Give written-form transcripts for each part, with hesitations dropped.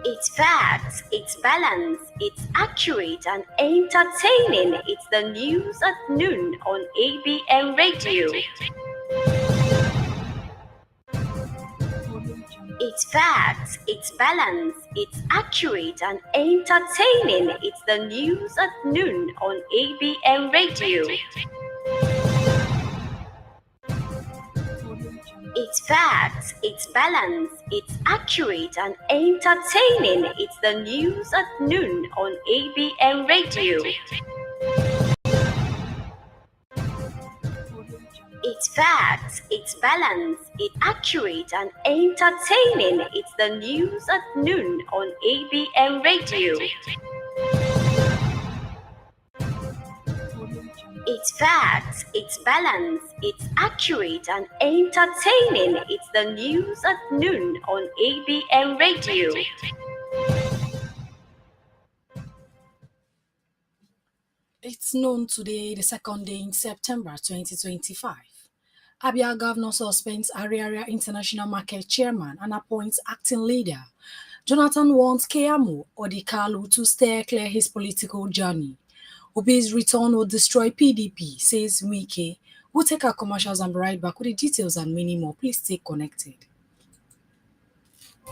It's facts, it's balance, it's accurate and entertaining. It's the news at noon on ABN Radio. It's facts, it's balance, it's accurate and entertaining. It's the news at noon on ABN Radio. It's facts, it's balance, it's accurate and entertaining. It's the news at noon on ABN Radio. It's facts, it's balance, it's accurate and entertaining. It's the news at noon on ABN Radio. It's facts, it's balance, it's accurate and entertaining. It's the news at noon on ABN Radio. It's noon today, the second day in September 2025. Abia Governor suspends Ariaria International Market Chairman and appoints acting leader. Jonathan wants Keyamo Odikalu to steer clear his political journey. Obi's return will destroy PDP, says Wike. We'll take our commercials and be right back with the details and many more. Please stay connected.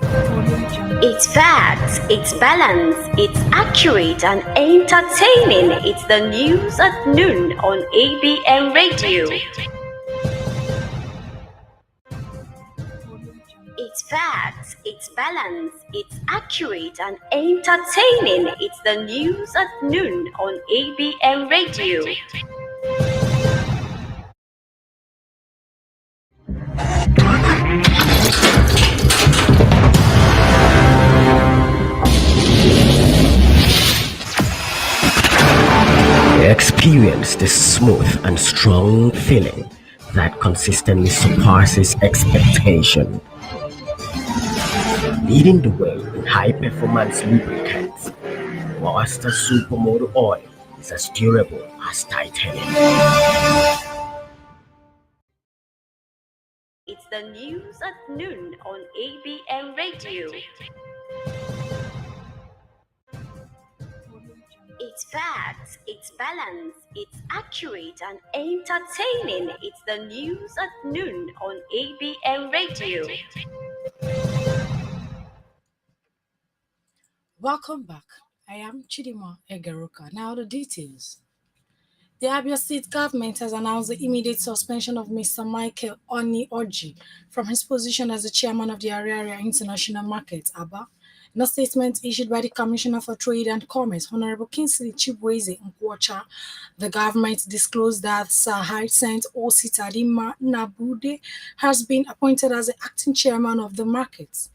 It's facts, it's balance, it's accurate and entertaining. It's the news at noon on ABN Radio. It's facts, it's balance, it's accurate and entertaining. It's the news at noon on ABN Radio. Experience the smooth and strong feeling that consistently surpasses expectation. Leading the way in high-performance lubricants, Monster Supermoto Oil is as durable as titanium. It's the news at noon on ABN Radio. It's facts, it's balance, it's accurate and entertaining. It's the news at noon on ABN Radio. Welcome back. I am Chidima Egeruka. Now the details. The Abia State government has announced the immediate suspension of Mr. Michael Oni Oji from his position as the chairman of the Ariaria International Market, ABA. In a statement issued by the Commissioner for Trade and Commerce, Honorable Kingsley Chibweze Nkwocha, the government disclosed that Sir Hyacinth Ositadima Nabude has been appointed as the acting chairman of the market.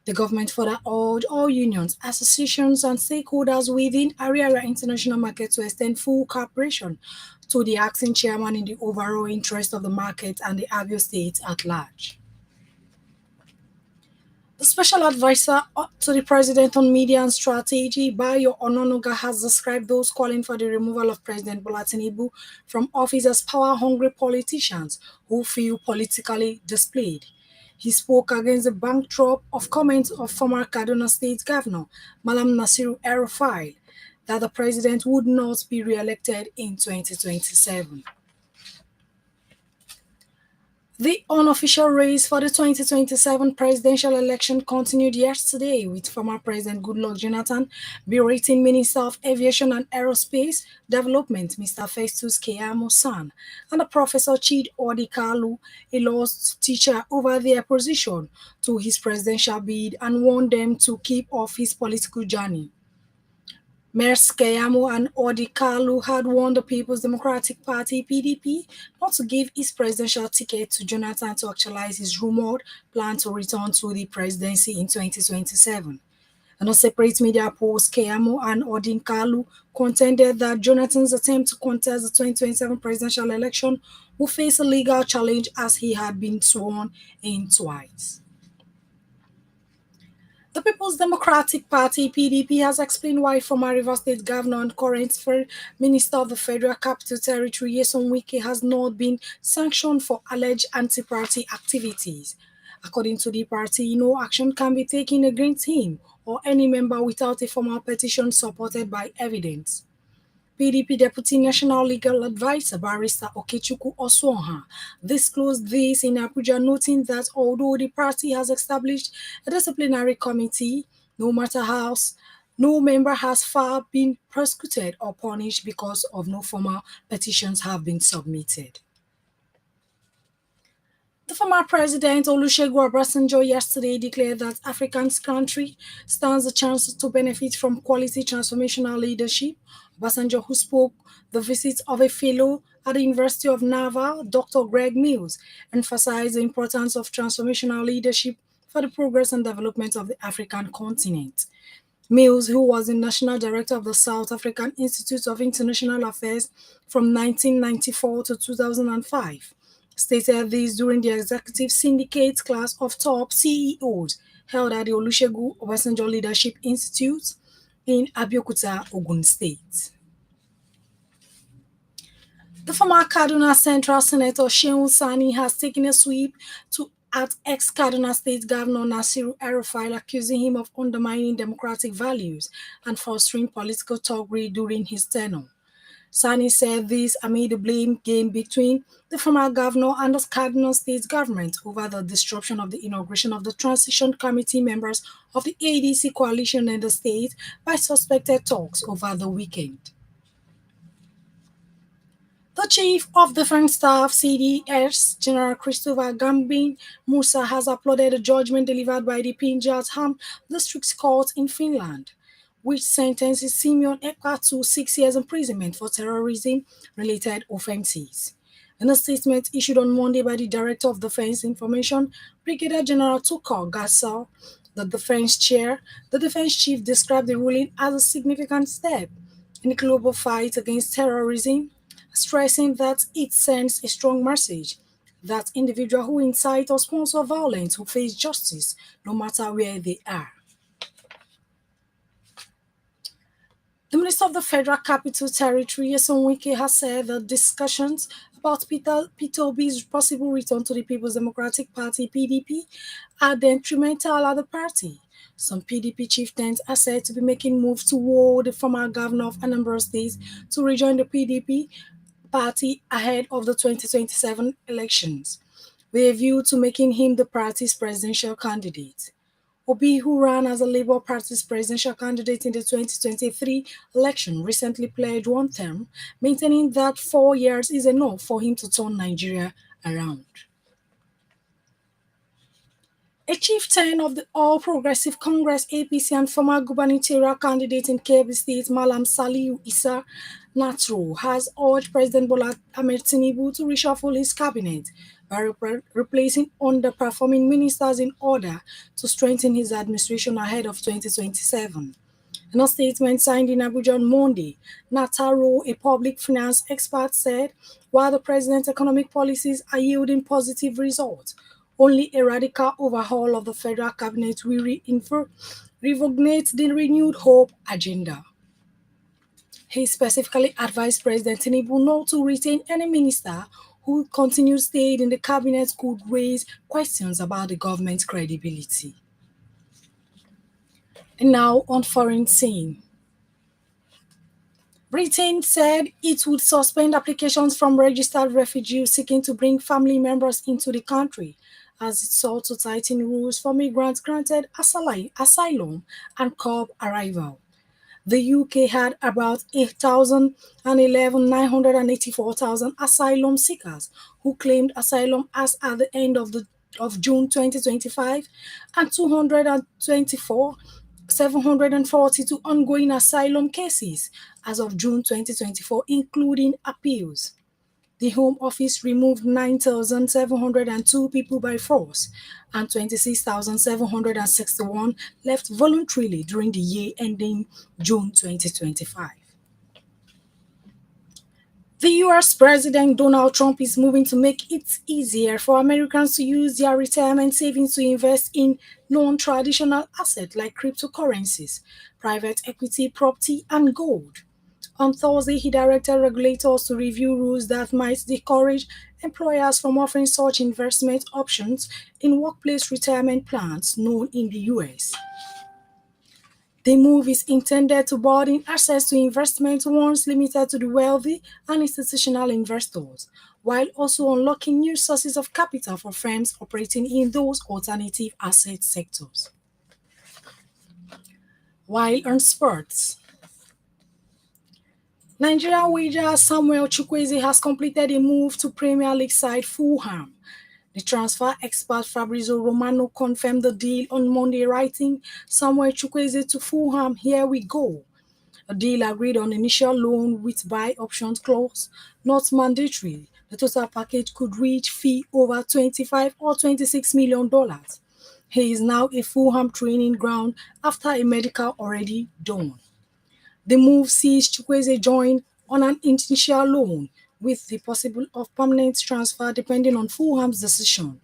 The government further urged all unions, associations, and stakeholders within Ariaria International Market to extend full cooperation to the acting chairman in the overall interest of the market and the Abia State at large. The special advisor to the president on media and strategy, Bayo Ononuga, has described those calling for the removal of President Bola Tinubu from office as power-hungry politicians who feel politically displayed. He spoke against the backdrop of comments of former Kaduna State Governor Malam Nasiru El-Rufai that the president would not be re-elected in 2027. The unofficial race for the 2027 presidential election continued yesterday, with former President Goodluck Jonathan berating Minister of Aviation and Aerospace Development, Mr. Festus Keyamo San, and Professor Chidi Odikalu, a law teacher, over their opposition to his presidential bid and warned them to keep off his political journey. Mayors Keyamo and Odikalu had warned the People's Democratic Party (PDP) not to give his presidential ticket to Jonathan to actualize his rumored plan to return to the presidency in 2027. In a separate media post, Keyamo and Odikalu contended that Jonathan's attempt to contest the 2027 presidential election will face a legal challenge as he had been sworn in twice. The People's Democratic Party (PDP) has explained why former Rivers State Governor and current Minister of the Federal Capital Territory Nyesom Wike has not been sanctioned for alleged anti-party activities. According to the party, no action can be taken against him or any member without a formal petition supported by evidence. PDP Deputy National Legal Advisor Barrister Okechukwu Oswonha disclosed this in Abuja, noting that although the party has established a disciplinary committee, no member has far been prosecuted or punished because of no formal petitions have been submitted. The former president Olusegun Obasanjo yesterday declared that Africa's country stands a chance to benefit from quality transformational leadership. Obasanjo, who spoke the visit of a fellow at the University of Navarre, Dr. Greg Mills, emphasized the importance of transformational leadership for the progress and development of the African continent. Mills, who was the national director of the South African Institute of International Affairs from 1994 to 2005, stated this during the executive syndicate class of top CEOs held at the Olusegun Obasanjo Leadership Institute in Abeokuta, Ogun State. The former Kaduna Central Senator Shehu Sani has taken a sweep at ex-Kaduna State Governor Nasiru El-Rufai, accusing him of undermining democratic values and fostering political thuggery during his tenure. Sani said this amid the blame game between the former governor and the Kaduna State government over the disruption of the inauguration of the transition committee members of the ADC coalition in the state by suspected talks over the weekend. The Chief of Defense Staff (CDS) General Christopher Gambin Musa has applauded the judgment delivered by the Pinjal District Court in Finland, which sentences Simeon Ekpa to 6 years imprisonment for terrorism-related offenses. In a statement issued on Monday by the Director of Defense Information, Brigadier General Tukur Gusau, the defense chief described the ruling as a significant step in the global fight against terrorism, stressing that it sends a strong message that individuals who incite or sponsor violence will face justice no matter where they are. The Minister of the Federal Capital Territory, Nyesom Wike, has said that discussions about Peter Obi's possible return to the People's Democratic Party (PDP) are detrimental at the party. Some PDP chieftains are said to be making moves toward the former governor of Anambra State to rejoin the PDP party ahead of the 2027 elections, with a view to making him the party's presidential candidate. Obi, who ran as a Labour Party's presidential candidate in the 2023 election, recently pledged one term, maintaining that 4 years is enough for him to turn Nigeria around. A chieftain of the All Progressive Congress (APC) and former gubernatorial candidate in Kebbi State, Malam Saliu Issa Natro, has urged President Bola Ahmed Tinubu to reshuffle his cabinet by replacing underperforming ministers in order to strengthen his administration ahead of 2027. In a statement signed in Abuja on Monday, Nataro, a public finance expert, said while the president's economic policies are yielding positive results, only a radical overhaul of the federal cabinet will reinvigorate the renewed hope agenda. He specifically advised President Tinubu not to retain any minister who continued staying in the cabinet could raise questions about the government's credibility. And now on foreign scene. Britain said it would suspend applications from registered refugees seeking to bring family members into the country as it sought to tighten rules for migrants granted asylum and curb arrival. The UK had about 984,000 asylum seekers who claimed asylum as at the end of June 2025 and 742 ongoing asylum cases as of June 2024, including appeals. The Home Office removed 9,702 people by force and 26,761 left voluntarily during the year ending June 2025. The US President Donald Trump is moving to make it easier for Americans to use their retirement savings to invest in non-traditional assets like cryptocurrencies, private equity, property, and gold. On Thursday, he directed regulators to review rules that might discourage employers from offering such investment options in workplace retirement plans known in the US. The move is intended to broaden access to investment once limited to the wealthy and institutional investors, while also unlocking new sources of capital for firms operating in those alternative asset sectors. While on sports, Nigerian winger Samuel Chukwueze has completed a move to Premier League side Fulham. The transfer expert Fabrizio Romano confirmed the deal on Monday, writing, "Samuel Chukwueze to Fulham, here we go." A deal agreed on initial loan with buy option clause, not mandatory. The total package could reach fee over $25 or $26 million. He is now a Fulham training ground after a medical already done. The move sees Chukwueze join on an initial loan, with the possible of permanent transfer depending on Fulham's decision.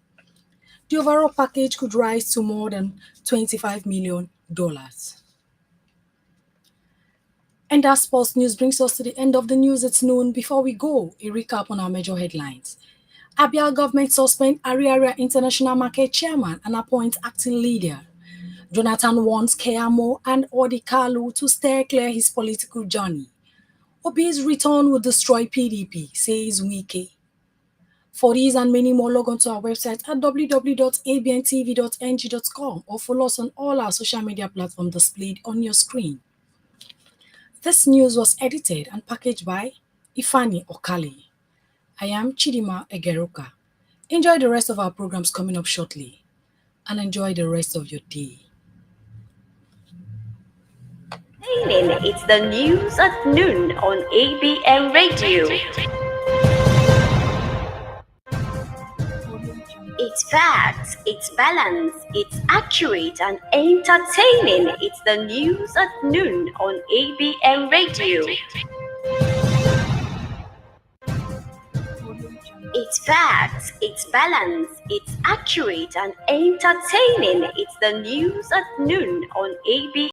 The overall package could rise to more than $25 million. And that sports news brings us to the end of the news at noon. Before we go, a recap on our major headlines. Abia government suspend Ariaria International Market chairman and appoint acting leader. Jonathan wants Keyamo and Odi Kalu to steer clear his political journey. Obi's return will destroy PDP, says Wike. For these and many more, log on to our website at www.abntv.ng.com or follow us on all our social media platforms displayed on your screen. This news was edited and packaged by Ifani Okali. I am Chidima Egeruka. Enjoy the rest of our programs coming up shortly, and enjoy the rest of your day. It's the news at noon on ABM Radio. It's facts, it's balanced, it's accurate and entertaining. It's the news at noon on ABM Radio. It's facts, it's balanced, it's accurate and entertaining. It's the news at noon on ABM.